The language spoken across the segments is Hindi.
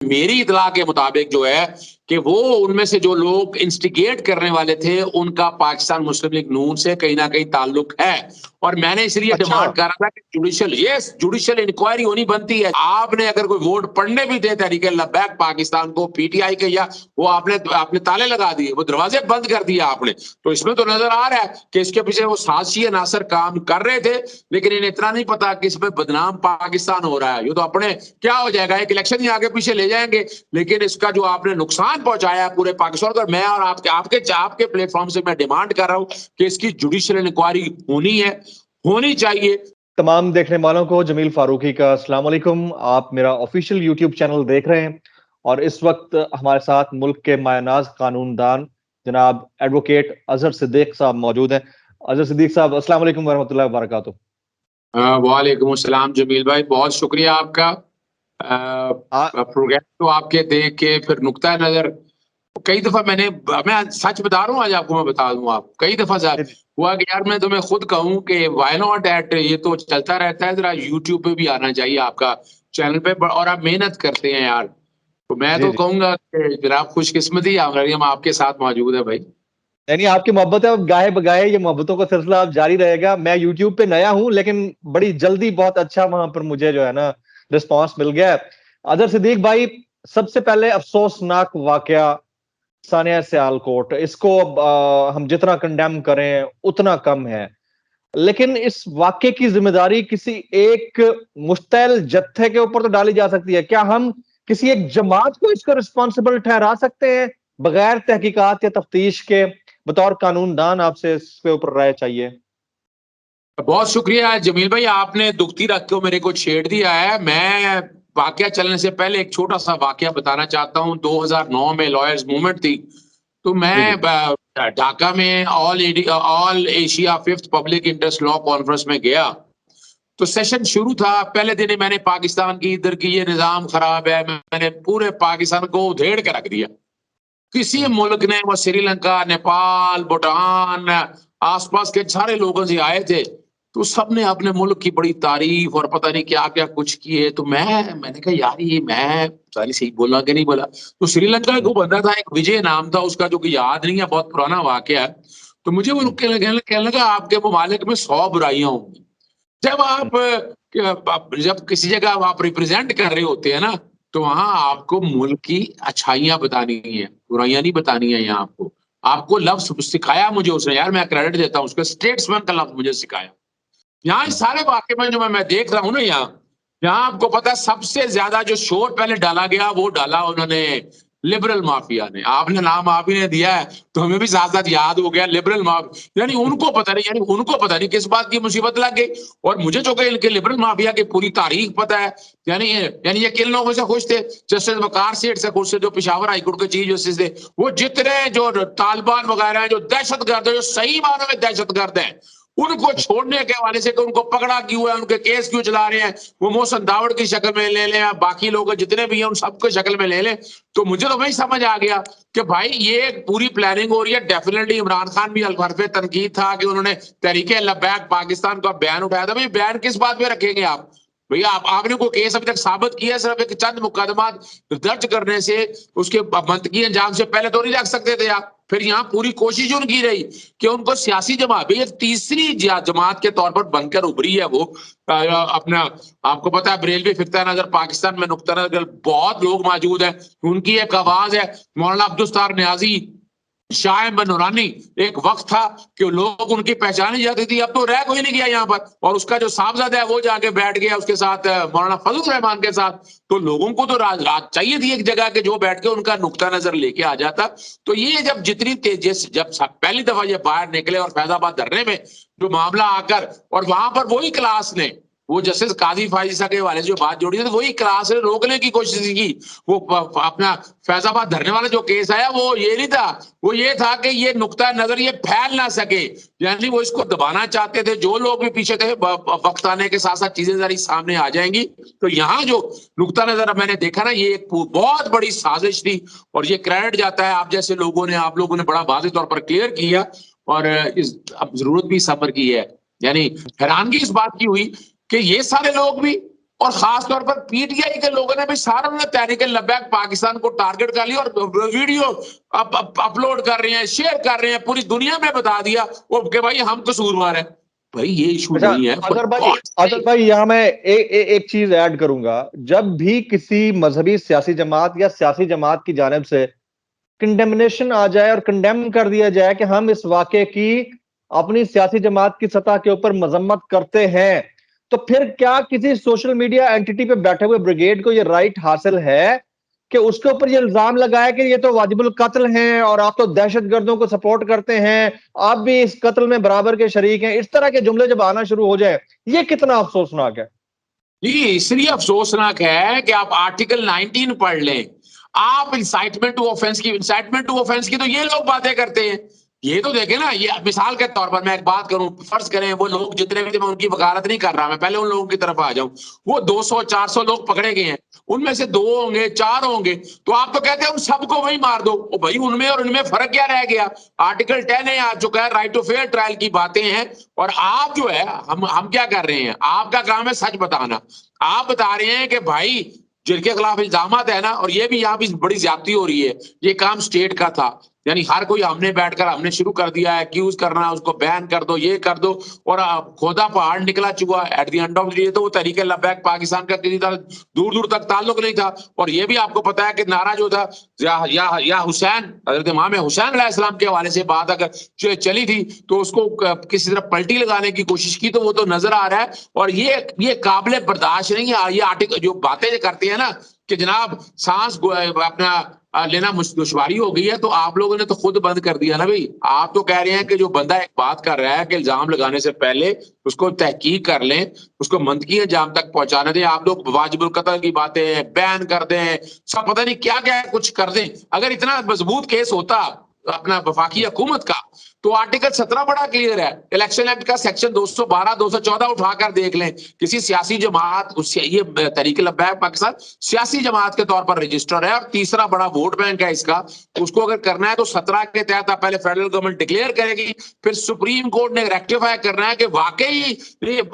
मेरी इतला के मुताबिक जो है कि वो उनमें से जो लोग इंस्टिगेट करने वाले थे उनका पाकिस्तान मुस्लिम लीग नून से कहीं ना कहीं ताल्लुक है। और मैंने इसलिए अच्छा। डिमांड कर रहा था कि जुडिशियल इंक्वायरी होनी बनती है। आपने अगर कोई वोट पढ़ने भी थे तहरीके लब्बैक पाकिस्तान को पीटीआई के, या वो आपने आपने ताले लगा दिए, वो दरवाजे बंद कर दिया आपने, तो इसमें तो नजर आ रहा है कि इसके पीछे वो साजिशी अनासर काम कर रहे थे। लेकिन इन्हें इतना नहीं पता कि इसमें बदनाम पाकिस्तान हो रहा है। ये तो अपने क्या हो जाएगा, एक इलेक्शन ही आगे पीछे ले जाएंगे। लेकिन इसका जो आपने नुकसान पहुंचाया है पूरे पाकिस्तान को, मैं और आपके आपके आपके प्लेटफॉर्म से मैं डिमांड कर रहा हूं कि इसकी जुडिशियल इंक्वायरी होनी है, होनी चाहिए। तमाम देखने वालों को जमील फारूकी का अस्सलाम वालेकुम। आप मेरा ऑफिशियल यूट्यूब चैनल देख रहे हैं और इस वक्त हमारे साथ मुल्क के मायनाज कानूनदान जनाब एडवोकेट अजहर सिद्दीक साहब मौजूद हैं। अजहर सिद्दीक साहब, अस्सलाम वालेकुम वरहमतुल्लाहि वबरकातुहू। वालेकुम अस्सलाम जमील भाई, बहुत शुक्रिया आपका। प्रोग्राम तो आपके देख के फिर नुक्ता नजर कई दफा मैं सच बता रहा हूँ, आज आपको मैं बता दूं, आप कई दफा हुआ कि यार मैं तुम्हें खुद कहूँ कि व्हाई नॉट एट, ये तो चलता रहता है, जरा यूट्यूब पे भी आना चाहिए आपका चैनल पे, और आप मेहनत करते हैं यार। तो मैं जी तो जी। कहूंगा कि जनाब खुशकिस्मती हमारी, हम आपके साथ मौजूद है भाई। यानी आपकी मोहब्बत है, गाहे बगाए ये मोहब्बतों का सिलसिला अब जारी रहेगा। मैं यूट्यूब पे नया हूं लेकिन बड़ी जल्दी बहुत अच्छा वहां पर मुझे जो है ना रिस्पांस मिल गया है। अजहर सिद्दीक भाई, सबसे पहले अफसोसनाक वाकया सानिया सियालकोट, इसको हम जितना कंडेम करें उतना कम है। लेकिन इस वाक्य की जिम्मेदारी किसी एक मुश्तैल जत्थे के ऊपर तो डाली जा सकती है। क्या हम किसी एक जमात को इसका रिस्पॉन्सिबल ठहरा सकते हैं बगैर तहकीकात या तफ्तीश के? बतौर कानूनदान आपसे इसके ऊपर राय चाहिए। बहुत शुक्रिया जमील भाई, आपने दुखती रख के मेरे को छेड़ दिया है। मैं वाकया चलने से पहले एक छोटा सा वाकया बताना चाहता हूँ। 2009 में लॉयर्स मूवमेंट थी, तो जी जी। मैं ढाका में all Asia fifth public interest law conference में गया। तो सेशन शुरू था, पहले दिन ही मैंने पाकिस्तान की इधर की ये निजाम खराब है, मैंने पूरे पाकिस्तान को उधेड़ के रख दिया। किसी मुल्क ने, वो श्रीलंका, नेपाल, भूटान, आसपास के सारे लोगों से आए थे, तो सबने अपने मुल्क की बड़ी तारीफ और पता नहीं क्या क्या कुछ किए। तो मैंने कहा यार ये मैं सारी सही बोला कि नहीं बोला। तो श्रीलंका को बंदा था, एक विजय नाम था उसका, जो कि याद नहीं है, बहुत पुराना वाकया है। तो मुझे वो कहने लगा आपके मुमालिक में 100 बुराइयां होंगी। जब जब किसी जगह आप रिप्रेजेंट कर रहे होते हैं ना, तो वहां आपको मुल्क की अच्छाइयां बतानी है, बुराइयां नहीं बतानी है। यहाँ आपको आपको लफ्ज सिखाया मुझे उसने, यार मैं क्रेडिट देता हूँ उसको, स्टेट्समैन का लफ्ज मुझे सिखाया। यहाँ इस सारे वाक्य में जो मैं देख रहा हूँ ना, यहाँ यहाँ आपको पता है सबसे ज्यादा जो शोर पहले डाला गया वो डाला उन्होंने लिबरल माफिया ने। आपने नाम आप ही ने दिया है तो हमें भी साथ साथ याद हो गया लिबरल माफिया। यानी उनको पता नहीं किस बात की मुसीबत लग गई। और मुझे जो इनके लिबरल माफिया की पूरी तारीख पता है। यानी ये किन लोगों से खुश थे? जस्टिस वकार सेठ से खुश थे, जो पिशावर हाईकोर्ट के चीफ जस्टिस थे। वो जितने जो तालिबान वगैरह हैं, जो दहशतगर्द है, जो सही मानों में दहशतगर्द है, उनको छोड़ने के हवाले से कि उनको पकड़ा क्यों है, उनके केस क्यों चला रहे हैं, वो मोहसन दावड़ की शक्ल में ले लें या बाकी लोग जितने भी हैं उन सबको शक्ल में ले लें। तो मुझे तो वही समझ आ गया कि भाई ये पूरी प्लानिंग हो रही है। डेफिनेटली इमरान खान भी अलहरफ तनकीद था कि उन्होंने तहरीके लब्बैक पाकिस्तान का बयान उठाया था। भाई बयान किस बात पे रखेंगे आप? भैया आपने कोई केस अभी तक साबित किया? सिर्फ एक चंद मुकदमा दर्ज करने से उसके मंतकी अंजाम से पहले तो नहीं रख सकते थे आप? फिर यहाँ पूरी कोशिश उनकी रही कि उनको सियासी जमात, ये तीसरी जमात के तौर पर बनकर उभरी है वो। अपना आपको पता है बरेलवी फिरता नजर पाकिस्तान में नुक्ता नजर बहुत लोग मौजूद हैं, उनकी एक आवाज है। मौलाना अब्दुल न्याजी, शाह नूरानी, एक वक्त था कि लोग उनकी पहचानी जाती थी, अब तो रह कोई नहीं गया यहाँ पर। और उसका जो साहबजादा है वो जाके बैठ गया उसके साथ, मौलाना फजल रहमान के साथ। तो लोगों को तो राज चाहिए थी एक जगह के जो बैठ के उनका नुक्ता नजर लेके आ जाता। तो ये जब जितनी तेजी जब पहली दफा ये बाहर निकले और फैजाबाद धरने में जो मामला आकर, और वहां पर वही क्लास ने, वो जस्टिस काजी फाइजा के वाले जो बात जोड़ी थी, तो वही क्लास ने रोकने की कोशिश की। वो अपना फैजाबाद धरने वाला जो केस आया वो ये नहीं था, वो ये था कि ये नुक्ता नजर ये फैल ना सके, यानी वो इसको दबाना चाहते थे। जो लोग भी पीछे थे, वक्त आने के साथ साथ चीजें सारी सामने आ जाएंगी। तो यहाँ जो नुक्ता नजर मैंने देखा ना, ये एक बहुत बड़ी साजिश थी। और ये क्रेडिट जाता है आप जैसे लोगों ने, आप लोगों ने बड़ा वाज़ेह तौर पर क्लियर किया। और इस अब जरूरत भी सब्र की है। यानी हैरानगी इस बात की हुई कि ये सारे लोग भी और खास तौर पर पीटीआई के लोगों ने भी सारा ने तहरीक लब्बैक पाकिस्तान को टारगेट कर लिया और वीडियो अपलोड कर रहे हैं, शेयर कर रहे हैं, पूरी दुनिया में बता दिया वो कि भाई हम कसूरवार हैं। भाई ये इशू अच्छा, नहीं है। अजहर भाई यहाँ मैं एक चीज ऐड करूंगा। जब भी किसी मजहबी सियासी जमात या सियासी जमात की जानिब से कंडेमनेशन आ जाए और कंडेम कर दिया जाए कि हम इस वाक़े की अपनी सियासी जमात की सतह के ऊपर मजम्मत करते हैं, तो फिर क्या किसी सोशल मीडिया एंटिटी पे बैठे हुए ब्रिगेड को ये राइट हासिल है कि उसके ऊपर ये इल्जाम लगाए कि ये तो वाजिबुल कत्ल हैं और आप तो दहशतगर्दों को सपोर्ट करते हैं, आप भी इस कत्ल में बराबर के शरीक हैं? इस तरह के जुमले जब आना शुरू हो जाए, ये कितना अफसोसनाक है। जी, इसलिए अफसोसनाक है कि आप आर्टिकल 19 पढ़ लें। आप इंसाइटमेंट टू ऑफेंस की तो ये लोग बातें करते हैं। ये तो देखे ना, ये मिसाल के तौर पर मैं एक बात करूं, फर्ज करें वो लोग जितने भी थे, मैं उनकी वकालत नहीं कर रहा, मैं पहले उन लोगों की तरफ आ जाऊं। वो 200-400 लोग पकड़े गए हैं, उनमें से 2 होंगे 4 होंगे, तो आप तो कहते हैं उन सबको वही मार दो। ओ भाई, उनमें और उनमें फर्क क्या रह गया? आर्टिकल 10 है आज जो कह राइट टू फेयर ट्रायल की बातें हैं। और आप जो है, हम क्या कर रहे हैं? आपका काम है सच बताना। आप बता रहे हैं कि भाई जिनके खिलाफ इल्जामात है ना, और ये भी यहाँ भी बड़ी ज्यादती हो रही है, ये काम स्टेट का था। यानी हर कोई हमने शुरू कर दिया है एक्यूज करना, उसको बैन कर दो, ये कर दो, और खोदा पहाड़ निकला चुका। At the end of the day तो वो तरीके लब्बैक पाकिस्तान का किसी तरह दूर दूर तक ताल्लुक नहीं था। और ये भी आपको पता है कि नारा जो था, या हुसैन, हजरत इमाम हुसैन अलैहिस्सलाम के हवाले से बात अगर चली थी तो उसको किसी तरह पलटी लगाने की कोशिश की, तो वो तो नजर आ रहा है। और ये काबिल बर्दाश्त नहीं है। ये आर्टिकल जो बातें करते हैं ना कि जनाब सांस अपना लेना दुश्वारी हो गई है, तो आप लोगों ने तो खुद बंद कर दिया ना भाई। आप तो कह रहे हैं कि जो बंदा एक बात कर रहा है कि इल्जाम लगाने से पहले उसको तहकीक कर लें, उसको मंतकी अंजाम तक पहुंचाने दें। आप लोग वाजिबुल कत्ल की बातें बैन कर दें, सब पता नहीं क्या क्या कुछ कर दें। अगर इतना मजबूत केस होता अपना वफाकी हुकूमत का, तो आर्टिकल 17 बड़ा क्लियर है। इलेक्शन एक्ट का सेक्शन 212 214 उठाकर देख लें। किसी सियासी जमात, ये तहरीक लब्बैक पाकिस्तान सियासी जमात के तौर पर रजिस्टर है और तीसरा बड़ा वोट बैंक है इसका। उसको अगर करना है तो 17 के तहत पहले फेडरल गवर्नमेंट डिक्लेयर करेगी, फिर सुप्रीम कोर्ट ने रेक्टिफाई करना है कि वाकई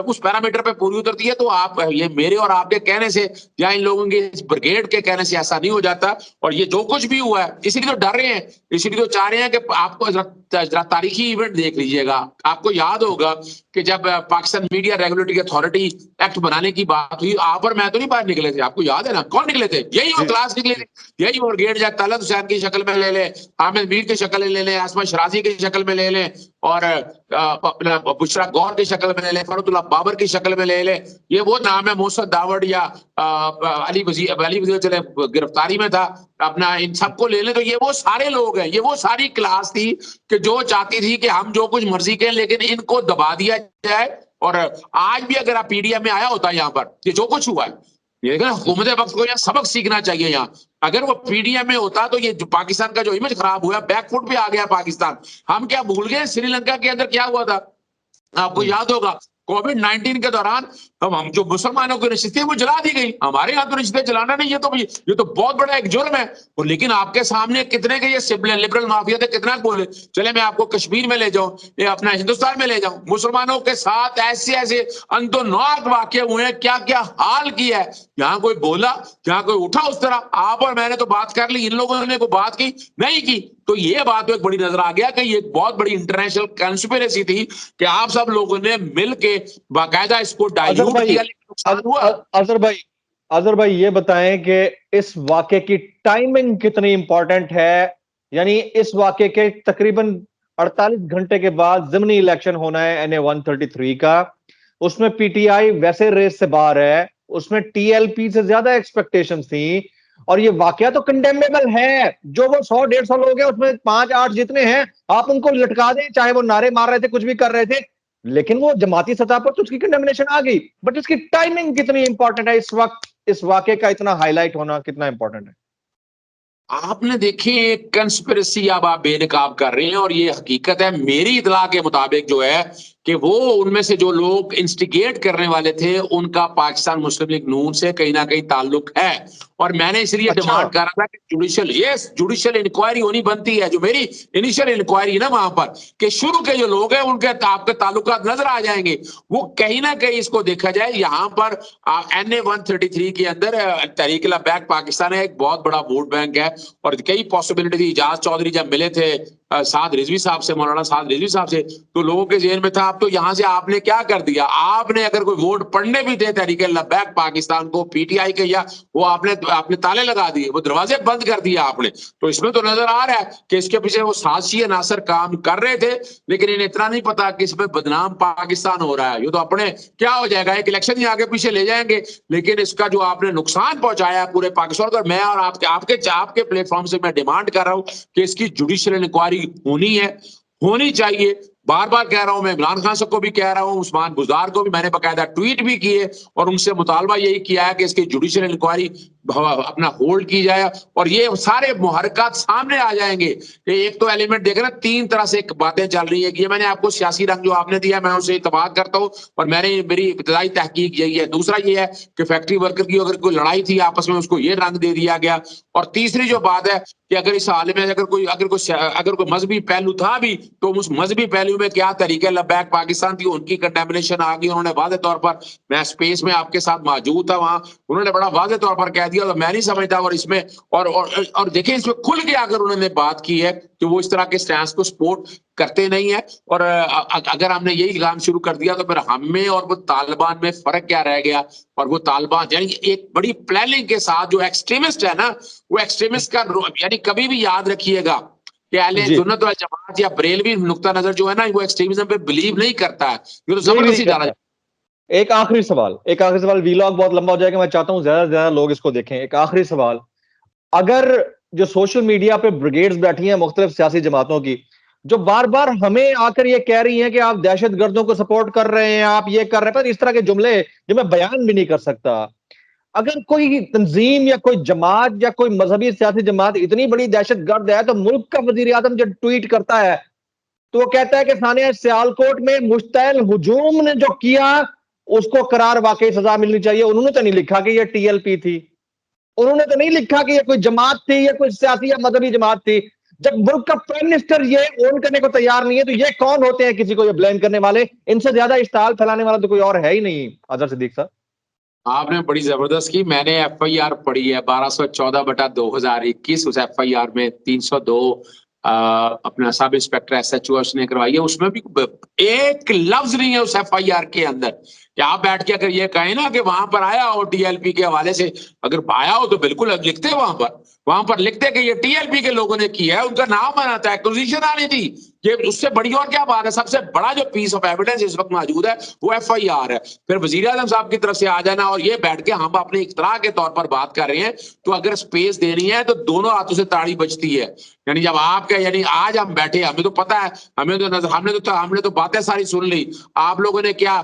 उस पैरामीटर पे पूरी उतरती है। तो आप ये मेरे और आपके कहने से या इन लोगों के ब्रिगेड के कहने से ऐसा नहीं हो जाता। और ये जो कुछ भी हुआ है, इसीलिए तो डर रहे हैं, इसीलिए तो चाह रहे हैं कि आपको जरा तारीखी इवेंट देख लीजिएगा। आपको याद होगा कि जब Pakistan media regulatory authority act बनाने की बात हुई, आप और मैं तो नहीं बाहर निकले थे, आपको याद है ना? कौन निकले थे? यही वो क्लास निकले थे, यही वो ब्रिगेड जब तलत हुसैन की शक्ल में ले ले, हामिद मीर की शक्ल में ले ले, आसमा शराजी की शक्ल में ले ले, और अपना बुशरा गौर की शक्ल में ले ले, फरुतुल्लाह बाबर की शक्ल में ले ले। ये वो नाम है, मोहसिन दावड़ या अली वजीर चले गिरफ्तारी में था अपना, इन सबको ले ले। तो ये वो सारे लोग हैं, ये वो सारी क्लास थी कि जो चाहती थी कि हम जो कुछ मर्जी करें लेकिन इनको दबा दिया जाए। और आज भी अगर आप पीडीएम में आया होता यहाँ पर, ये जो कुछ हुआ है, ये हुकूमत वक्त को यहाँ सबक सीखना चाहिए। यहाँ अगर वो पीडीएम में होता तो ये जो पाकिस्तान का जो इमेज खराब हुआ, बैकफुट पे आ गया पाकिस्तान। हम क्या भूल गए श्रीलंका के अंदर क्या हुआ था? आपको याद होगा कोविड-19 के दौरान हम जो मुसलमानों की नशिस्तें वो जला दी गई। हमारे यहाँ तो नशिस्तें जलाना नहीं, ये तो बहुत बड़ा एक जुर्म है। और लेकिन आपके सामने कितने के ये लिबरल माफिया थे, कितना बोले। चले मैं आपको कश्मीर में ले जाऊं, ये अपना हिंदुस्तान में ले जाऊं, मुसलमानों के साथ ऐसे ऐसे अंतोनाक वाकये हुए हैं, क्या क्या हाल किया है। यहाँ कोई बोला, यहाँ कोई उठा उस तरह? आप और मैंने तो बात कर ली, इन लोगों ने कोई बात की नहीं की। तो ये बात तो एक बड़ी नजर आ गया कि ये बहुत बड़ी इंटरनेशनल कंस्पिरेसी थी कि आप सब लोगों ने मिलके बाकायदा इसको डाइल्यूट किया, लेकिन नुकसान हुआ। अजहर भाई ये बताएं कि इस वाकये की टाइमिंग कितनी इंपॉर्टेंट है। यानी इस वाकये के तकरीबन 48 घंटे के बाद ज़िमनी इलेक्शन होना है NA 133 का। उसमें पीटीआई वैसे रेस से बाहर है, उसमें टीएलपी से ज्यादा एक्सपेक्टेशंस थी। और ये वाकया तो कंडेमेबल है। जो वो 100-150 लोग हैं उसमें 5-8 जितने हैं आप उनको लटका दें, चाहे वो नारे मार रहे थे, कुछ भी कर रहे थे, लेकिन वो जमाती सतह पर तो उसकी कंडेमिनेशन आ गई। बट इसकी टाइमिंग कितनी इंपॉर्टेंट है इस वक्त, इस वाकये का इतना हाईलाइट होना कितना इंपॉर्टेंट है? आपने देखे कंस्पिरेसी अब आप बेनकाब कर रहे हैं और ये हकीकत है। मेरी इतला के मुताबिक जो है कि वो उनमें से जो लोग इंस्टिगेट करने वाले थे उनका पाकिस्तान मुस्लिम लीग नून से कहीं ना कहीं ताल्लुक है। और मैंने इसलिए अच्छा। डिमांड कर रहा था कि जुडिशियल इंक्वायरी होनी बनती है। जो मेरी इनिशियल इंक्वायरी है ना वहां पर, कि शुरू के जो लोग हैं उनके आपके ताल्लुकात नजर आ जाएंगे, वो कहीं ना कहीं इसको देखा जाए। यहाँ पर NA 133 के अंदर तहरीक लबैक पाकिस्तान है, एक बहुत बड़ा वोट बैंक है और कई पॉसिबिलिटी थी। इजाज चौधरी जब मिले थे साद रिजवी साहब से, मौलाना साद रिजवी साहब से, तो लोगों के जेहन में था अब तो यहाँ से आपने क्या कर दिया, आपने अगर कोई वोट पढ़ने भी थे तहरीक लबैक पाकिस्तान को PTI के, या वो आपने ताले लगा दिए, वो दरवाजे बंद कर दिया आपने। तो इसमें तो नजर आ रहा है कि इसके पीछे वो साजिशी अनासर काम कर रहे थे, लेकिन इन्हें इतना नहीं पता कि इसमें बदनाम पाकिस्तान हो रहा है। ये तो अपने क्या हो जाएगा, एक इलेक्शन ही आगे पीछे ले जाएंगे, लेकिन इसका जो आपने नुकसान पहुंचाया है पूरे पाकिस्तान को, मैं और आपके प्लेटफॉर्म से मैं डिमांड कर रहा हूं कि इसकी जुडिशियल इंक्वायरी होनी है, होनी चाहिए। बार बार कह रहा हूं मैं, इमरान खान साहब को भी कह रहा हूं, उस्मान बुज़दार को भी मैंने बकायदा ट्वीट भी किए और उनसे मुतालबा यही किया है कि इसकी जुडिशियल इंक्वायरी अपना होल्ड की जाए और ये सारे मुहरकात सामने आ जाएंगे। एक तो एलिमेंट देख रहे, 3 तरह से बातें चल रही है कि ये मैंने आपको सियासी रंग जो आपने दिया मैं उससे इत्तेफाक करता हूं और मेरी इब्तदाई तहकीक यही है। दूसरा ये है कि फैक्ट्री वर्कर की अगर कोई लड़ाई थी आपस में, उसको ये रंग दे दिया गया। और तीसरी जो बात है कि अगर इस हाल में अगर कोई मजहबी पहलू था भी, तो उस मजहबी पहलू में क्या तरीके लबैक पाकिस्तान थी, उनकी कंडेमिनेशन आ गई। उन्होंने वाज़ेह तौर पर, मैं स्पेस में आपके साथ मौजूद था वहां, उन्होंने बड़ा वाज़ेह तौर पर कह दिया, तो मैं नहीं समझता। और इसमें और देखिए इसमें खुल के अगर उन्होंने बात की है कि वो इस तरह के स्टैंड को सपोर्ट करते नहीं है। और अगर हमने यही काम शुरू कर दिया तो फिर हमें और वो तालिबान में फर्क क्या रह गया। और वो तालिबान यानी एक बड़ी प्लानिंग के साथ जो एक्सट्रीमिस्ट है ना, वो एक्सट्रीमिस्ट का यानी कभी भी याद रखिएगा कि अहले जी। सुन्नत वल जमात या बरेलवी नुक्ता नजर जो है ना, वो एक्सट्रीमिज्म पे बिलीव नहीं करता है। ये तो नहीं नहीं जबरदस्ती करता डाला। है। एक आखिरी सवाल, वीलॉग बहुत लंबा हो जाएगा, मैं चाहता हूं ज्यादा से ज्यादा लोग इसको देखें। एक आखिरी सवाल, अगर जो सोशल मीडिया पे ब्रिगेड्स बैठी हैं मुख्तलिफ सियासी जमातों की, जो बार बार हमें आकर ये कह रही हैं कि आप दहशत गर्दों को सपोर्ट कर रहे हैं, आप ये कर रहे हैं, पर इस तरह के जुमले जो मैं बयान भी नहीं कर सकता, अगर कोई तंजीम या कोई जमात या कोई मजहबी सियासी जमात इतनी बड़ी दहशत गर्द है, तो मुल्क का वजीर आजम जब ट्वीट करता है तो वो कहता है कि सानिया सियालकोट में मुश्तैल हुजूम ने जो किया उसको करार वाकई सजा मिलनी चाहिए। उन्होंने तो नहीं लिखा कि ये TLP थी, उन्होंने तो नहीं लिखा कि ये कोई जमात थी या कोई सियासी या मजहबी जमात थी। जब मुल्क का प्राइम मिनिस्टर ये ओन करने को तैयार नहीं है, तो ये कौन होते हैं किसी को ये ब्लेम करने वाले? इनसे ज्यादा इश्ताल फैलाने वाला तो कोई और है ही नहीं। अजहर सिद्दीक साहब, आपने बड़ी जबरदस्त की। मैंने FIR पढ़ी है 1214/2021। उस FIR में 302 अपना सब इंस्पेक्टर SHO ने करवाई है। उसमें भी एक लफ्ज नहीं है उस FIR के अंदर कि आप बैठ के अगर ये कहें ना कि वहां पर आया हो TLP के हवाले से, अगर आया हो तो बिल्कुल लिखते वहां पर लिखते कि ये TLP के लोगों ने किया है, उनका नाम आना था, एक्विजिशन आनी थी। ये उससे बड़ी और क्या बात है? सबसे बड़ा जो पीस ऑफ एविडेंस इस वक्त मौजूद है वो FIR है। फिर वजीर आजम साहब की तरफ से आ जाना और ये बैठ के हम अपने इख्तरा के तौर पर बात कर रहे हैं, तो अगर स्पेस देनी है तो दोनों हाथों से ताड़ी बजती है। यानी जब आपका यानी आज हम बैठे, हमें तो पता है, हमने तो बातें सारी सुन ली। आप लोगों ने क्या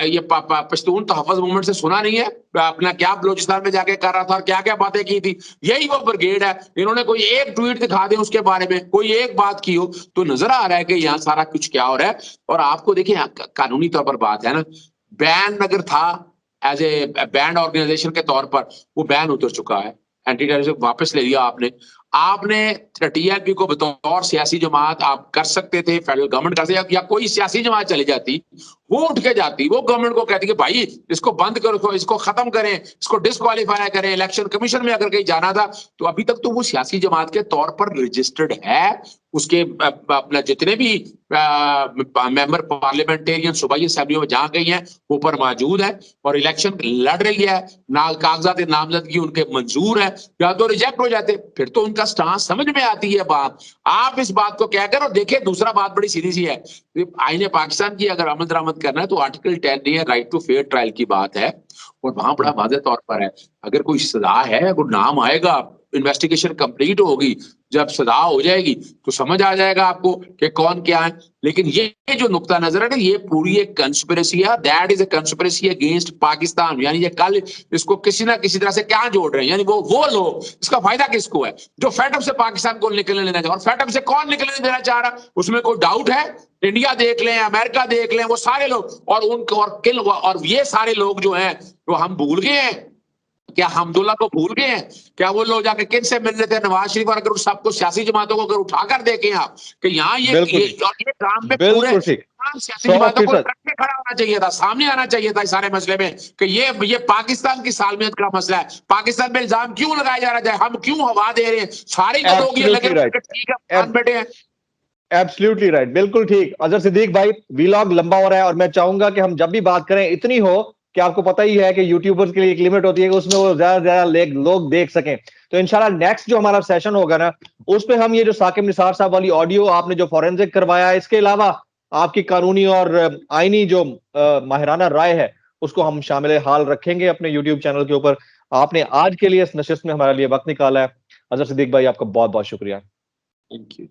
ये पश्तून तहफ़्फ़ुज़ मूवमेंट से सुना नहीं है अपना क्या बलूचिस्तान में जाके कर रहा था और क्या क्या बातें की थी? यही वो ब्रिगेड है। इन्होंने कोई एक ट्वीट दिखा दे उसके बारे में, कोई एक बात की हो, तो नजर आ रहा है कि यहाँ सारा कुछ क्या हो रहा है। और आपको देखिए कानूनी तौर पर बात है ना, बैन अगर था एज ए बैंड ऑर्गेनाइजेशन के तौर पर, वो बैन उतर चुका है। एंटी टेररिज्म वापस ले लिया आपने TLP को बतौर सियासी जमात आप कर सकते थे, फेडरल गवर्नमेंट कर सकती, या कोई सियासी जमात चली जाती, वो उठ के जाती, वो गवर्नमेंट को कहती कि भाई इसको बंद करो, इसको खत्म करें, इसको डिस्क्वालीफाई करें। इलेक्शन कमीशन में अगर कहीं जाना था तो अभी तक तो वो सियासी जमात के तौर पर रजिस्टर्ड है। उसके अपना जितने भी मेंबर पार्लियामेंटेरियन सूबाई असेंबलियों में जहां गई हैं वो पर मौजूद है और इलेक्शन लड़ रही है, ना कागजात नामजदगी उनके मंजूर है, या तो रिजेक्ट हो जाते, फिर तो उनका स्टांस समझ में आती है बात। आप इस बात को क्या करो। देखिए दूसरा बात बड़ी सीधी सी है, आईने पाकिस्तान की अगर अमल दरामद करना है तो आर्टिकल 10 है, राइट टू फेयर ट्रायल की बात है, और वहां बड़ा वाज़ेह तौर पर है अगर कोई सजा है, अगर नाम आएगा, इन्वेस्टिगेशन कंप्लीट होगी, जब सदा हो जाएगी तो समझ आ जाएगा आपको कि कौन क्या है। लेकिन ये जो नुक्ता नजर है ना, ये पूरी एक कंस्पिरेसी है, that is a conspiracy against Pakistan. यानी ये कल इसको किसी ना किसी तरह से क्या जोड़ रहे हैं, यानी वो लोग, इसका फायदा किसको है जो फेडअप से पाकिस्तान को निकलने लेना चाह, और फेडअप से कौन निकलने देना चाह रहा, उसमें कोई डाउट है? इंडिया देख लें, अमेरिका देख लें, वो सारे लोग, और उनको और ये सारे लोग जो हैं, तो हम भूल गए हैं क्या? हमदुल्ला को भूल गए हैं क्या? वो लोग जाके किन से मिल रहे थे? नवाज शरीफ। और अगर उस सबको सियासी जमातों को अगर उठाकर देखें आप कि यहाँ ये काम में पूरे बिल्कुल ठीक, तमाम सियासी जमातों को 100%। इकट्ठे खड़ा होना चाहिए था, सामने आना चाहिए था इस सारे मसले में कि ये पाकिस्तान की सालमियत का मसला है। पाकिस्तान में इल्जाम क्यों लगाया जा रहा है? हम क्यों हवा दे रहे हैं? सारे लोग ये लगे ठीक है बैठे हैं। एब्सोल्युटली राइट, बिल्कुल ठीक। अजहर सिद्दीक भाई, वीलॉग लंबा हो रहा है और मैं चाहूंगा कि हम जब भी बात करें इतनी हो कि आपको पता ही है कि यूट्यूबर्स के लिए एक लिमिट होती है कि उसमें वो ज्यादा से ज्यादा लोग देख सकें। तो इंशाल्लाह नेक्स्ट जो हमारा सेशन होगा ना, उस पे हम ये जो साकिब निसार साहब वाली ऑडियो आपने जो फॉरेंसिक करवाया, इसके अलावा आपकी कानूनी और आईनी जो माहिराना राय है, उसको हम शामिल हाल रखेंगे अपने यूट्यूब चैनल के ऊपर। आपने आज के लिए इस नशिस्त में हमारे लिए वक्त निकाला है। अजहर सिद्दीक भाई, आपका बहुत बहुत शुक्रिया। Thank you.